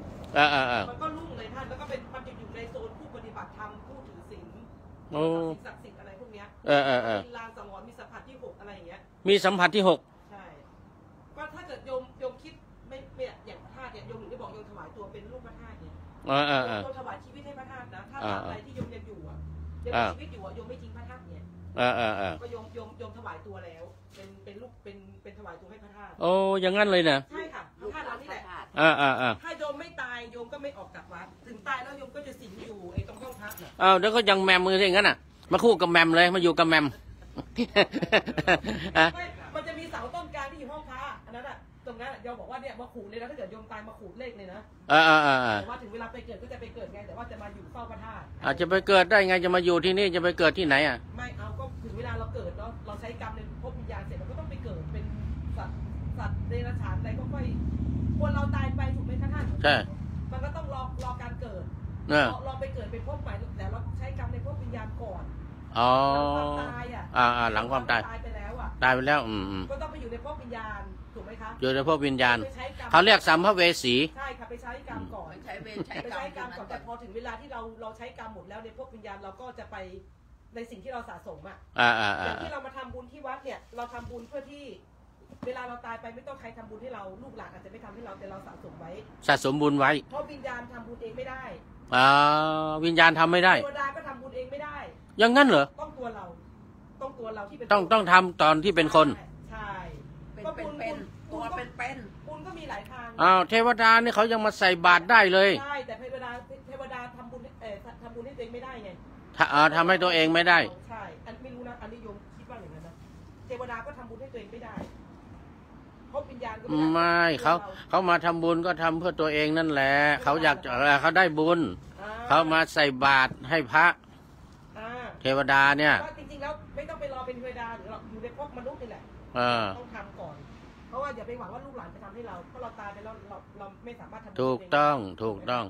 มันก็รุ่งเลยท่านแล้วก็เป็นมันจะอยู่ในโซนผู้ปฏิบัติธรรมผู้ถือศีลศักดิ์สิทธิ์อะไรพวกเนี้ยมีลางสังวรมีสัมผัสที่6อะไรอย่างเงี้ยมีสัมผัสที่6ใช่ก็ถ้าเกิดโยมคิดไม่อย่างพระธาตุเนี่ยโยมถึงได้บอกโยมถวายตัวเป็นลูกพระธาตุเนี่ยโยมถวายชีวิตให้พระธาตุนะถ้าอะไรที่โยมยังอยู่ยังมีชีวิตอยู่โยมไม่ทิ้งพระธาตุเนี่ยก็โยมถวายตัวแล้วเป็นลูกเป็นถวายตัวให้พระธาตุโอ้อย่างนั้นเลยนะใช่ค่ะพระธาตุเรานี่แหละถ้าโยมไม่ตายโยมก็ไม่ออกจากวัดถึงตายแล้วโยมก็จะสิงอยู่ไอ้ตรงห้องพระเนี่ยเดี๋ยวก็ยังแมมมืออย่างนั้นมาคู่กับแมมเลยมาอยู่กับแมมมันจะมีเสาต้นกลางที่อยู่ห้องพระอันนั้นตรงนั้นโยมบอกว่าเนี่ยมาขูดเลยนะถ้าเกิดโยมตายมาขูดเลขเลยนะแต่ว่าถึงเวลาไปเกิดก็จะไปเกิดไงแต่ว่าจะมาอยู่เฝ้าพระธาตุจะไปเกิดได้ไงจะมาอยู่ที่นี่จะไปเกิดที่ไหนไม่เอาก็ถึงเวลาเราเกิดเนาะเราใช้กรรมในภพวิญญาณเสร็จเราก็ต้องไปเกิดเป็นสัตว์เดรัจฉานอะไรก็ค่อยคนเราตายไปถูกไหมคะท่านใช่มันก็ต้องรอการเกิดรอไปเกิดเป็นภพใหม่แต่เราใช้กรรมในภพวิญญาณก่อนหลังความตายหลังความตายไปแล้วตายไปแล้วก็ต้องไปอยู่ในภพวิญญาณถูกไหมคะอยู่ในภพวิญญาณเขาเรียกสัมภเวสีใช่ค่ะไปใช้กรรมก่อนไปใช้กรรมก่อนแต่พอถึงเวลาที่เราใช้กรรมหมดแล้วในภพวิญญาณเราก็จะไป ในสิ่งที่เราสะสมอ่ะ อย่างที่เรามาทำบุญที่วัดเนี่ยเราทำบุญเพื่อที่เวลาเราตายไปไม่ต้องใครทำบุญให้เราลูกหลานอาจจะไม่ทำให้เราแต่เราสะสมไว้ สะสมบุญไว้เพราะวิญญาณทำบุญเองไม่ได้วิญญาณทำไม่ได้เทวดาก็ทำบุญเองไม่ได้อย่างนั้นเหรอต้องตัวเราที่เป็นต้องทำตอนที่เป็นคนใช่เป็นตัวเป็นบุญก็มีหลายทางเทวดานี่เขายังมาใส่บาตรได้เลยใช่แต่เทวดาทำบุญให้ตัวเองไม่ได้ไงทำให้ตัวเองไม่ได้ใช่อันไม่รู้นะอันนิยมคิดว่าอย่างนั้นนะเทวดาก็ทำบุญให้ตัวเองไม่ได้เพราะวิญญาณก็ไม่เขามาทำบุญก็ทำเพื่อตัวเองนั่นแหละเขาอยากเขาได้บุญเขามาใส่บาตรให้พระเทวดาเนี่ยจริงๆแล้วไม่ต้องไปรอเป็นเทวดาหรือเราอยู่ในพวกมนุษย์นี่แหละต้องทำก่อนเพราะว่าอย่าไปหวังว่าลูกหลานจะทำให้เราเพราะเราตายไปแล้วเราไม่สามารถทำถูกต้อง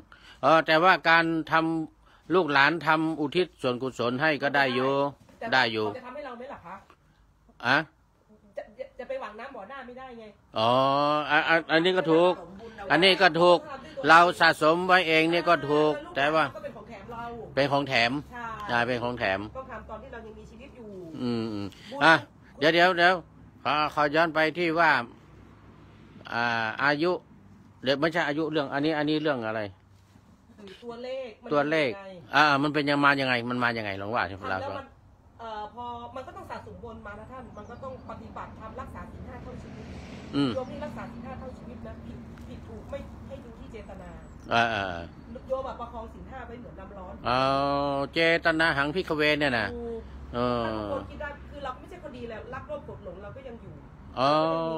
แต่ว่าการทำลูกหลานทำอุทิศส่วนกุศลให้ก็ได้อยู่จะทำให้เราไหมล่ะคะจะไปหวังน้ำบ่อหน้าไม่ได้ไงอันนี้ก็ถูกเราสะสมไว้เองนี่ก็ถูกแต่ว่าเป็นของแถมเราเป็นของแถมเป็นของแถมต้องทำตอนที่เรายังมีชีวิตอยู่เดี๋ยวขอย้อนไปที่ว่าอายุเดี๋ยวไม่ใช่อายุเรื่องอันนี้เรื่องอะไรตัวเลขมันเป็นยังไงมันมายังไงลองว่าที่เราพอมันก็ต้องสะสมบุญมานะท่านมันก็ต้องปฏิบัติทำรักษาศีล 5เท่าชีวิตโยมที่รักษาศีล 5เท่าชีวิตนะผิดถูกไม่ให้ดูที่เจตนาโยมประคองศีล 5ไว้เหมือนน้ำร้อนเจตนาหังพิฆเวเนี่ยนะถ้าทุกคนคิดได้คือเราไม่ใช่คนดีแล้วรักโลภโกรธหลงเราก็ยังอยู่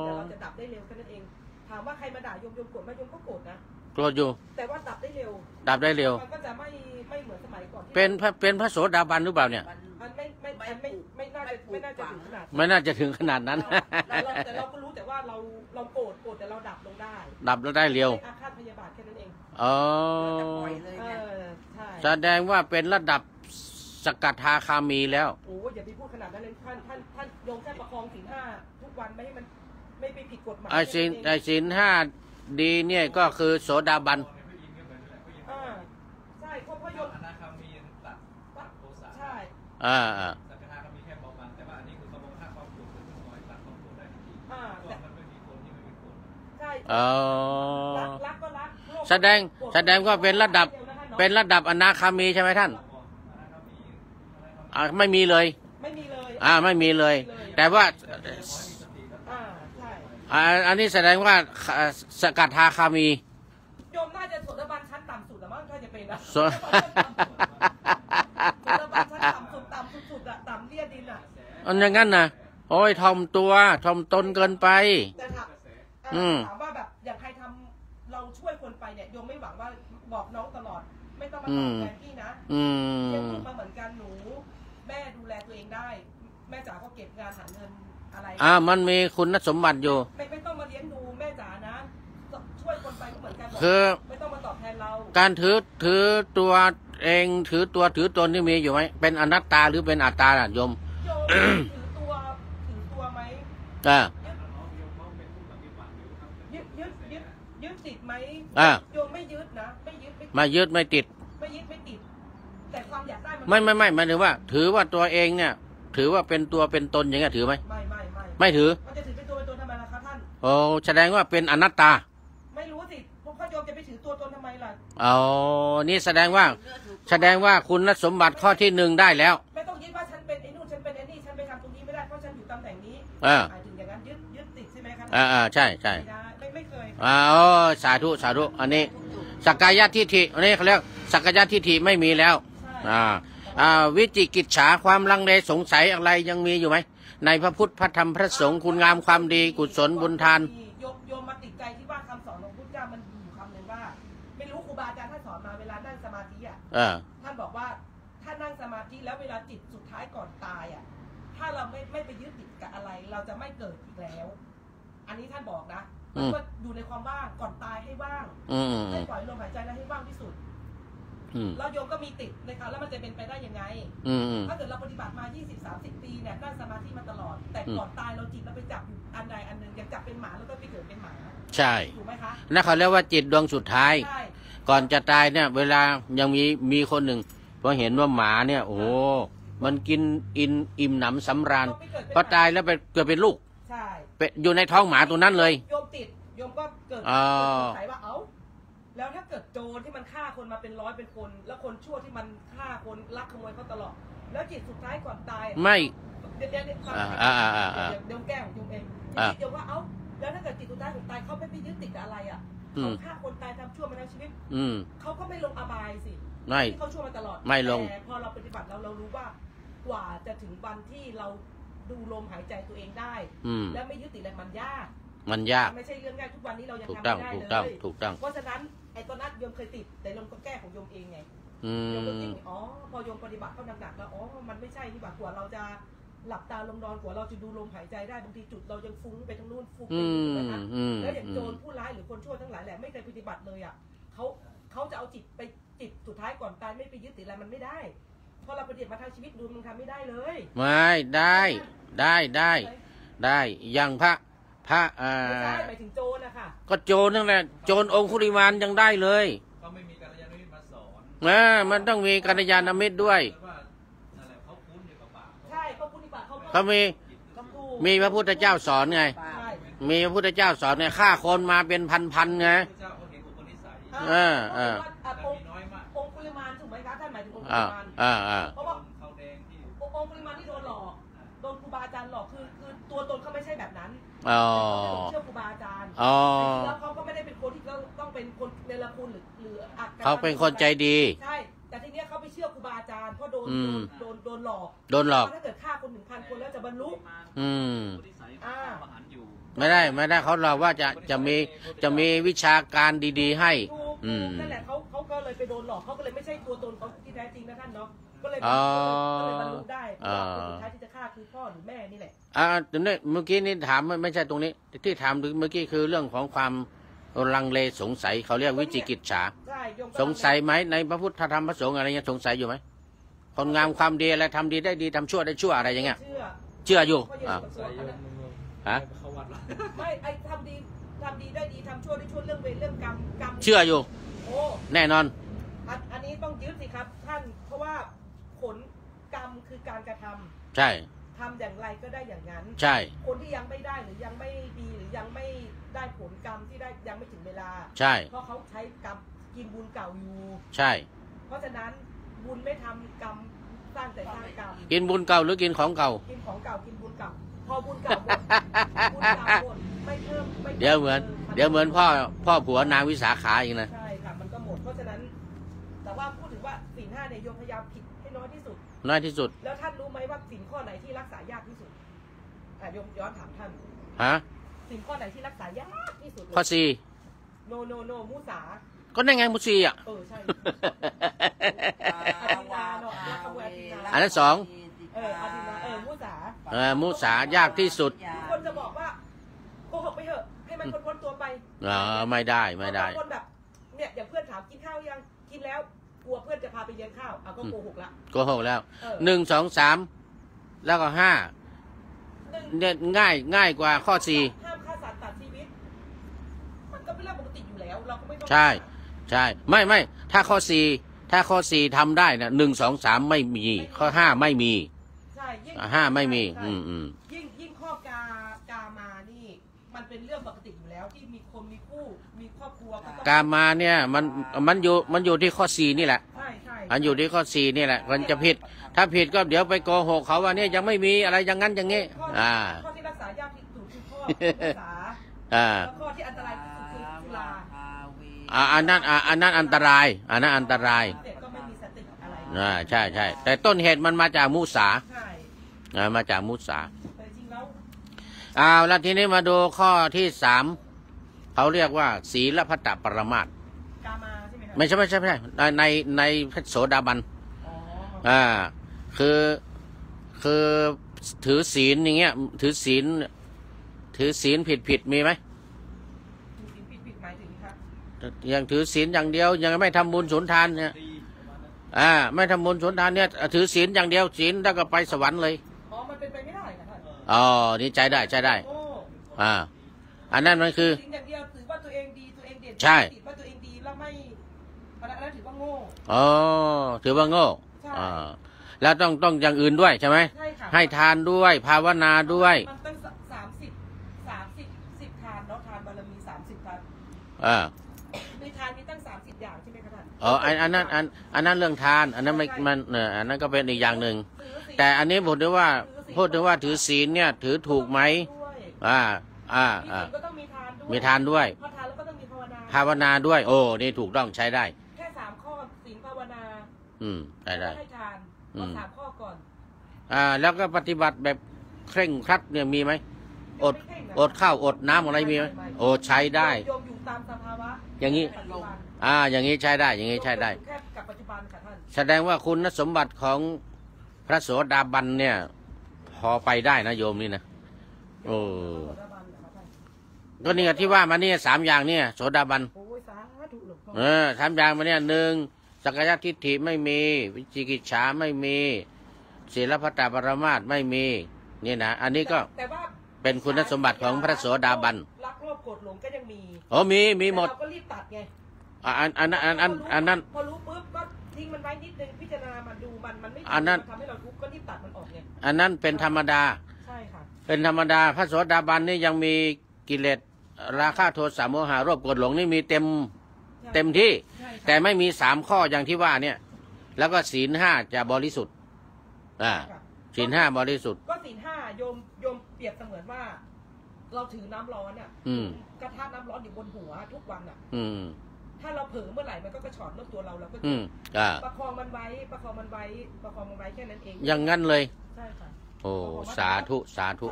แต่เราจะดับได้เร็วแค่นั้นเองถามว่าใครมาด่าโยมโกรธไหมโยมก็โกรธนะโกรธอยู่แต่ว่าดับได้เร็วมันก็จะไม่เหมือนสมัยก่อนเป็นพระโสดาบันหรือเปล่าเนี่ยมันไม่น่าจะถึงขนาดไม่น่าจะถึงขนาดนั้นแต่เราก็รู้แต่ว่าเราโกรธแต่เราดับลงได้ดับแล้วได้เร็วอาฆาตพยาบาทแค่นั้นเองแสดงว่าเป็นระดับสกัทาคามีแล้วโอ้อย่าไปพูดขนาดนั้นเลยท่านโยมแค่ประคองศีล 5ทุกวันไม่ให้มันไม่ไปผิดกฎหมายศีล 5ดีเนี่ยก็คือโสดาบันใช่เพราะโยมอนาคามีตัดโทสะใช่สังฆทานก็มีแค่เบาบางแต่ว่าอันนี้คือความฆ่าความโกรธคือน้อยตัดความโกรธได้ทันทีแต่มันไม่มีคนที่ไม่มีโกรธใช่รักก็รักแสดงว่าเป็นระดับอนาคามีใช่ไหมท่านไม่มีเลยไม่มีเลยแต่ว่าอันนี้แสดงว่าสกัทาคามีโยมน่าจะโสดาบันชั้นต่ำสุดแล้วมั้งถ้าจะเป็นนะโสดาบันชั้นต่ำสุดต่ำเลี่ยดินอันอย่างนั้นนะโอ้ยทอมตนเกินไปแต่ถามว่าแบบอย่างใครทำเราช่วยคนไปเนี่ยโยมไม่หวังว่าบอกน้องตลอดไม่ต้องมาตอบแทนพี่นะยังพูดมาเหมือนกันหนูแม่ดูแลตัวเองได้แม่จ๋าก็เก็บงานหาเงินอะไรมันมีคุณสมบัติอยู่ไม่ต้องมาเลี้ยงดูแม่จ๋านะช่วยคนไปก็เหมือนกันคือไม่ต้องมาตอบแทนเราการถือตัวเองถือตนที่มีอยู่ไหมเป็นอนัตตาหรือเป็นอัตตาล่ะโยมถือตัวไหมยึดติดไหมโยมไม่ยึดนะไม่ยึดไม่ติดแต่ความอยากได้ไม่หมายถึงว่าถือว่าตัวเองเนี่ยถือว่าเป็นตัวเป็นตนอย่างเงี้ยถือไหมไม่ถือมันจะถือเป็นตัวทำไมล่ะครับท่านแสดงว่าเป็นอนัตตาไม่รู้สิพ่อโยมจะไปถือตัวตนทำไมล่ะนี่แสดงว่าคุณสมบัติข้อที่1ได้แล้วไม่ต้องยึดว่าฉันเป็นไอ้นู่นฉันเป็นไอ้นี่ฉันไปทำตรงนี้ไม่ได้เพราะฉันอยู่ตำแหน่งนี้หมายถึงอย่างนั้นยึดติดใช่ไหมครับใช่ไม่เคยสาธุอันนี้สักกายทิฏฐิอันนี้เขาเรียกสักกายทิฏฐิไม่มีแล้ววิจิกิจฉาความลังเลสงสัยอะไรยังมีอยู่ไหมในพระพุทธพระธรรมพระสงฆ์คุณงามความดีกุศลบุญทานโยมมาติดใจที่ว่าคำสอนของพุทธเจ้ามันอยู่คำหนึ่งว่าไม่รู้ครูบาอาจารย์ท่านสอนมาเวลานั่งสมาธิท่านบอกว่าถ้านั่งสมาธิแล้วเวลาจิตสุดท้ายก่อนตายถ้าเราไม่ไปยึดติดกับอะไรเราจะไม่เกิดอีกแล้วอันนี้ท่านบอกนะว่าอยู่ในความว่างก่อนตายให้ว่างให้ปล่อยลมหายใจแล้วให้ว่างที่สุดเราโยมก็มีติดนะคะแล้วมันจะเป็นไปได้ยังไงถ้าเกิดเราปฏิบัติมา 20-30 ปีเนี่ยนั่งสมาธิมาตลอดแต่ก่อนตายเราจิตเราไปจับอยู่อันใดอันหนึ่งยังจับเป็นหมาแล้วก็ไปเกิดเป็นหมาใช่ถูกไหมคะนั่นเขาเรียกว่าจิตดวงสุดท้ายก่อนจะตายเนี่ยเวลายังมีคนหนึ่งพอเห็นว่าหมาเนี่ยโอ้ มันกินอิ่มหนำสำราญพอตายแล้วไปเกิดเป็นลูก ใช่ อยู่ในท้องหมาตัวนั้นเลย โยมติดโยมก็เกิด อ๋อ สงสัยว่าแล้วถ้าเกิดโจรที่มันฆ่าคนมาเป็นร้อยเป็นคน แล้วคนชั่วที่มันฆ่าคนลักขโมยเขาตลอดแล้วจิตสุดท้ายก่อนตาย ไม่ เดี๋ยวฟัง เดี๋ยวแก้ของโยมเองเดี๋ยวว่าแล้วถ้าเกิดจิตสุดท้ายของตายเขาไม่ไปยึดติดกับอะไรอ่ะเขาฆ่าคนตายทำชั่วมาทั้งชีวิตเขาก็ไม่ลงอบายสิที่เขาชั่วมาตลอด ไม่ลง แต่พอเราปฏิบัติเรารู้ว่ากว่าจะถึงวันที่เราดูลมหายใจตัวเองได้แล้วไม่ยึดติดอะไรมันยากไม่ใช่เรื่องง่ายทุกวันนี้เรายังทำไม่ได้เลยถูกต้องเพราะฉะนั้นไอ้ตอนนั้นโยมเคยติดแต่โยมก็แก้ของโยมเองไงโยมก็คิดพอโยมปฏิบัติเข้าหนักๆแล้วมันไม่ใช่ที่ว่ากว่าเราจะหลับตาลงนอนกว่าเราจะดูลมหายใจได้บางทีจุดเรายังฟุ้งไปทางนู้นฟุ้งไปทางนั้นแล้วอย่างโจรผู้ร้ายหรือคนชั่วทั้งหลายแหละไม่เคยปฏิบัติเลยอ่ะเขาจะเอาจิตไปจิตสุดท้ายก่อนตายไม่ไปยึดติดอะไรมันไม่ได้พอเราปฏิบัติมาทางชีวิตดูมันทำไม่ได้เลยไม่ได้อย่างพระไม่ใช่หมายถึงโจรนะคะก็โจรนั่นแหละโจรองคุลิมานยังได้เลยก็ไม่มีกัลยาณมิตรมาสอนมันต้องมีกัลยาณมิตรด้วยใช่เขาคุ้นป่ะเขามีพระพุทธเจ้าสอนไงมีพระพุทธเจ้าสอนไงฆ่าคนมาเป็นพันไงองคุลิมานถูกไหมคะท่านหมายถึงองคุลิมานเพราะว่าองคุลิมานที่โดนหลอกโดนครูบาอาจารย์หลอกคือตัวตนเขาไม่ใช่แบบนั้นเขาเชื่อครูบาอาจารย์แล้วเขาก็ไม่ได้เป็นคนที่ต้องเป็นคนเนรคุณหรือเขาเป็นคนใจดีใช่แต่ทีเนี้ยเขาไปเชื่อครูบาอาจารย์เพราะโดนหลอกถ้าเกิดฆ่าคน1,000 คนแล้วจะบรรลุไม่ได้เขาเราว่าจะมีวิชาการดีๆให้นั่นแหละเขาก็เลยไปโดนหลอกเขาก็เลยไม่ใช่ตัวตนเขาที่แท้จริงนะท่านเนาะก็เลยบรรลุได้คนสุดท้ายที่จะฆ่าคือพ่อหรือแม่นี่แหละตรงนี้เมื่อกี้นี่ถามไม่ใช่ตรงนี้ที่ถามเมื่อกี้คือเรื่องของความลังเลสงสัยเขาเรียกวิจิกิจฉาสงสัยไหมในพระพุทธธรรมพระสงฆ์อะไรยังสงสัยอยู่ไหมคนงามความดีอะไรทำดีได้ดีทำชั่วได้ชั่วอะไรอย่างเงี้ยเชื่ออยู่ฮะไม่ไอทำดีได้ดีทำชั่วได้ชั่วเรื่องเวรเรื่องกรรมเชื่ออยู่แน่นอนอันนี้ต้องยึดสิครับท่านเพราะว่าผลกรรมคือการกระทำใช่ทำอย่างไรก็ได้อย่างนั้นใช่คนที่ยังไม่ได้หรือยังไม่ดีหรือยังไม่ได้ผลกรรมที่ได้ยังไม่ถึงเวลาใช่เพราะเขาใช้กรรมกินบุญเก่าอยู่ใช่เพราะฉะนั้นบุญไม่ทำกรรมสร้างแต่สร้างกรรมกินบุญเก่าหรือกินของเก่ากินของเก่ากินบุญเก่าพอบุญเก่าหมดบุญเก่าหมดไม่เพิ่มเดี๋ยวเหมือนพ่อผัวนางวิสาขาอีกนะใช่ค่ะมันก็หมดเพราะฉะนั้นแต่ว่าพูดถึงว่าศีล 5เนี่ยโยมพยายามผิดให้น้อยที่สุดแล้วท่านรู้ไหมว่าศีลข้อไหนที่รักษายากที่สุดโยมย้อนถามท่านศีลข้อไหนที่รักษายากที่สุดข้อ4โนมุสาก็ได้ไงมุสีอ่ะใช่อันนั้น2มุสายากที่สุดคนจะบอกว่าโกหกไปเถอะให้มันพ้นตัวไปไม่ได้คนแบบเนี่ยอย่างเพื่อนถามกินข้าวยังกินแล้วกลัวเพื่อนจะพาไปเลี้ยงข้าวก็โกหกละแล้ว1 2 3แล้วก็5เนี่ยง่ายกว่าข้อ4ห้ามฆ่าสัตว์ตัดชีวิตมันก็เป็นเรื่องปกติอยู่แล้วเราก็ไม่ต้องใช่ไม่ถ้าข้อ4ทำได้นะ1 2 3ไม่มีข้อ5ไม่มีใช่5ไม่มียิ่งข้อกามานี่มันเป็นเรื่องปกติอยู่แล้วที่มีคนมีคู่มีครอบครัวกามาเนี่ยมันอยู่ที่ข้อ4นี่แหละมันอยู่ที่ข้อ4นี่แหละมันจะผิดถ้าผิดก็เดี๋ยวไปโกหกเขาว่าเนี่ยยังไม่มีอะไรอย่างนั้นอย่างนี้ข้อที่รักษายากที่สุดคือข้อรักษาแล้วข้อที่อันตรายที่สุดคือสุราอันนั้นอันตรายก็ไม่มีสติอะไรใช่แต่ต้นเหตุมันมาจากมุสามาจากมุสาแล้วทีนี้มาดูข้อที่3เขาเรียกว่าศีลพัตตปรมาส์กามาใช่ไหมครับไม่ใช่ในพระโสดาบันคือถือศีลอย่างเงี้ยถือศีลผิดมีไหมผิดหมายถึงครับยังถือศีลอย่างเดียวยังไม่ทำบุญสุนทานเนี่ยไม่ทำบุญสุนทานเนี่ยถือศีลอย่างเดียวศีลแล้วก็ไปสวรรค์เลยมันเป็นไปไม่ได้นะท่านนี่ใจได้อันนั้นมันคือศีลอย่างเดียวถือว่าตัวเองดีตัวเองเด่นใช่ว่าตัวเองดีแล้วไม่อันนั้นถือว่าโง่ถือว่าโง่ แล้วต้องอย่างอื่นด้วยใช่ไหม ใช่ค่ะ ให้ทานด้วยภาวนาด้วย มันต้อง30 ทานเนาะทานบารมี30 ทาน มีทานมีตั้ง30 อย่างใช่ไหมคะท่าน อ๋ออันนั้นเรื่องทาน อันนั้นไม่มันอันนั้นก็เป็นอีกอย่างหนึ่งแต่อันนี้พูดถึงว่าถือศีลเนี่ยถือถูกไหม ด้วย มีศีลก็ต้องมีทานด้วย มีทานด้วย พอทานแล้วก็ต้องมีภาวนา ภาวนาด้วย โอ้นี่ถูกต้องใช้ได้ แค่3 ข้อศีลภาวนา ใช้ได้ ให้ทานเอา3 ข้อก่อน แล้วก็ปฏิบัติแบบเคร่งครัดเนี่ยมีไหมอดข้าวอดน้ำอะไรมีไหมโอ้ใช้ได้ โยมอยู่ตามสภาวะ อย่างนี้ ปัจจุบัน อย่างนี้ใช้ได้ อย่างนี้ใช้ได้ แค่กับปัจจุบันค่ะท่าน แสดงว่าคุณสมบัติของพระโสดาบันเนี่ย พอไปได้นะโยมนี่นะโอ้ก็นี่ที่ว่ามาเนี่ย3 อย่างเนี่ยโสดาบัน โอ้ยสาธุหลวงพ่อ 3 อย่างมาเนี่ย1สักยทิฏฐิไม่มีวิจิกิจฉาไม่มีศีลพัตตปรมาสไม่มีนี่นะอันนี้ก็ แต่ว่า เป็นคุณสมบัติของพระโสดาบัน รักโลภโกรธหลงก็ยังมี โอ้มีหมด แต่เราก็รีบตัดไง อันนั้น พอรู้ปุ๊บก็ทิ้งมันไว้นิดนึงพิจารณามันดูมันไม่ อันนั้น ทำให้เราทุกข์ก็รีบตัดมันออกไง อันนั้นเป็นธรรมดา ใช่ค่ะ เป็นธรรมดาพระโสดาบันนี่ยังมีกิเลสราคะโทสะโมหะโลภโกรธหลงนี่มีเต็มที่ ใช่ค่ะ แต่ไม่มี3 ข้ออย่างที่ว่าเนี่ย แล้วก็ศีล 5จะบริสุทธิ์ศีล 5บริสุทธิ์ ก็ศีล 5โยมเปรียบเสมือนว่า เราถือน้ำร้อนอ่ะกระทะน้ำร้อนอยู่บนหัวทุกวันอ่ะถ้าเราเผลอเมื่อไหร่มันก็กระชอนรอบตัวเราก็ประคองมันไว้แค่นั้นเอง อย่างงั้นเลย ใช่ค่ะ โอ้สาธุ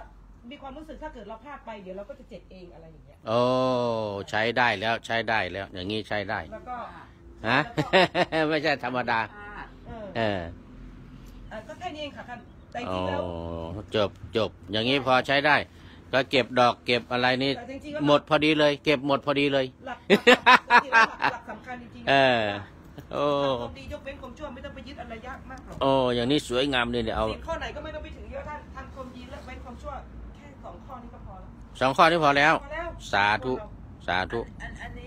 มีความรู้สึกถ้าเกิดเราพลาดไปเดี๋ยวเราก็จะเจ็บเองอะไรอย่างเงี้ย โอ้ใช้ได้แล้วใช้ได้แล้ว อย่างนี้ใช้ได้ แล้วก็ ฮะ ไม่ใช่ธรรมดาก็แค่นี้เองค่ะท่านแต่จ โอ้ ริงๆแล้ว จบอย่างนี้พอใช้ได้ ก็เก็บดอกเก็บอะไรนี่ แต่จริงๆแล้ว หมดพอดีเลย เก็บหมดพอดีเลย หลักสำคัญจริงๆ โอ้ ทำความดียกเว้นความชั่วไม่ต้องไปยึดอะไรยากมากหรอก โอ้อย่างนี้สวยงามเลยเนี่ยเอา ศีลข้อไหนก็ไม่ต้องไปถึงเยอะท่านทำความดีและเว้นความชั่วแค่2 ข้อนี้ก็พอแล้ว 2 ข้อนี้พอแล้ว พอแล้ว สาธุ อันนี้